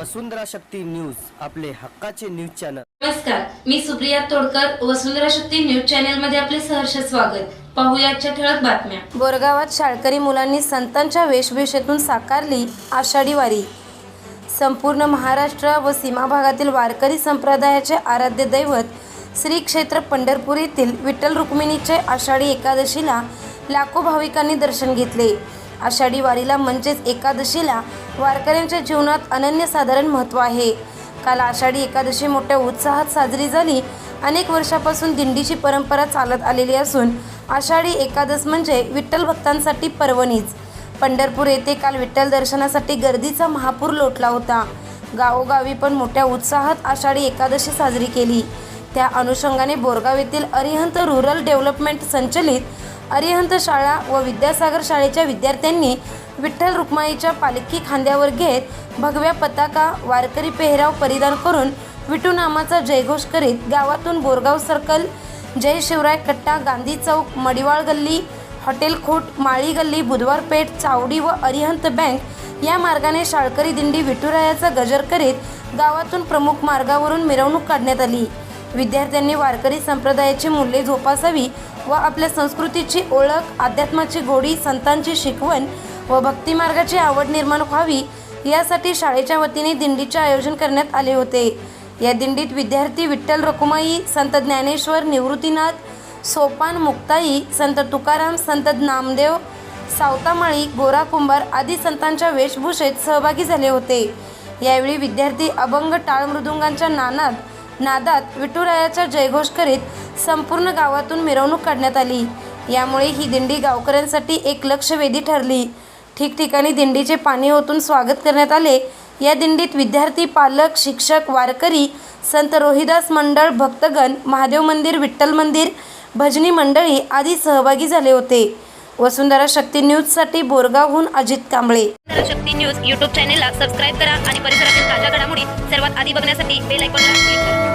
वसुंधरा शक्ती news, आपले हक्काचे news channel. नमस्कार, मी सुप्रिया तोडकर, वसुंधरा शक्ती न्यूज चॅनल मध्ये आपले सहर्ष स्वागत। पाहूया आजच्या ठळक बातम्या। बोरगावात शाळकरी मुलांनी संतांच्या वेशभूषेतून साकारली आषाढी वारी। संपूर्ण महाराष्ट्र व सीमा भागातील वारकरी संप्रदायाचे आराध्य दैवत श्री क्षेत्र पंढरपूर येथील विठ्ठल रुक्मिणीचे आषाढी एकादशीला लाखो भाविकांनी दर्शन घेतले। आषाढी वारीला म्हणजेच एकादशीला वारकऱ्यांच्या जीवनात अनन्यसाधारण महत्त्व आहे। काल आषाढी एकादशी मोठ्या उत्साहात साजरी झाली। अनेक वर्षापासून दिंडीची परंपरा चालत आलेली असून आषाढी एकादश म्हणजे विठ्ठल भक्तांसाठी पर्वणीच। पंढरपूर येथे काल विठ्ठल दर्शनासाठी गर्दीचा महापूर लोटला होता। गावोगावी पण मोठ्या उत्साहात आषाढी एकादशी साजरी केली। त्या अनुषंगाने बोरगाव येथील अरिहंत रूरल डेव्हलपमेंट संचलित अरिहंत शाळा व विद्यासागर शाळेच्या विद्यार्थ्यांनी विठ्ठल रुक्माईच्या पालखी खांद्यावर घेत भगव्या पताका वारकरी पेहराव परिधान करून विठू नामाचा जयघोष करीत गावातून बोरगाव सर्कल, जय शिवराय कट्टा, गांधी चौक, मडिवाळ गल्ली, हॉटेल खोट, माळी गल्ली, बुधवार पेठ, चावडी व अरिहंत बँक या मार्गाने शाळकरी दिंडी विठुरायाचा गजर करीत गावातून प्रमुख मार्गावरून मिरवणूक काढण्यात आली। विद्यार्थ्यांनी वारकरी संप्रदायाची मूल्ये जोपासावी व आपल्या संस्कृतीची ओळख, अध्यात्माची गोडी, संतांची शिकवण व भक्ती मार्गाची आवड निर्माण व्हावी यासाठी शाळेच्या वतीने दिंडीचे आयोजन करण्यात आले होते। या दिंडीत विद्यार्थी विठ्ठल रखुमाई, संत ज्ञानेश्वर, निवृत्तीनाथ, सोपान मुक्ताई, संत तुकाराम, संत नामदेव, सावतामाळी, गोरा कुंभार आदी संतांच्या वेशभूषेत सहभागी झाले होते। यावेळी विद्यार्थी अभंग टाळ मृदुंगांच्या नादात विठुरायाचा जयघोष करीत संपूर्ण गावातून मिरवणूक काढण्यात आली। यामुळे ही दिंडी गावकऱ्यांसाठी एक लक्षवेधी ठरली। ठिकठिकाणी दिंडीचे पाणी ओतून स्वागत करण्यात आले। या दिंडीत विद्यार्थी, पालक, शिक्षक, वारकरी, संत रोहिदास मंडळ, भक्तगण, महादेव मंदिर, विठ्ठल मंदिर, भजनी मंडळी आदी सहभागी झाले होते। वसुंधरा शक्ती न्यूजसाठी बोरगावहून अजित कांबळे। वसुंधरा शक्ती न्यूज यूट्यूब चॅनेलला सबस्क्राईब करा आणि परिसरातील ताज्या घडामोडी सर्वात आधी बघण्यासाठी बेल आयकॉनला क्लिक करा।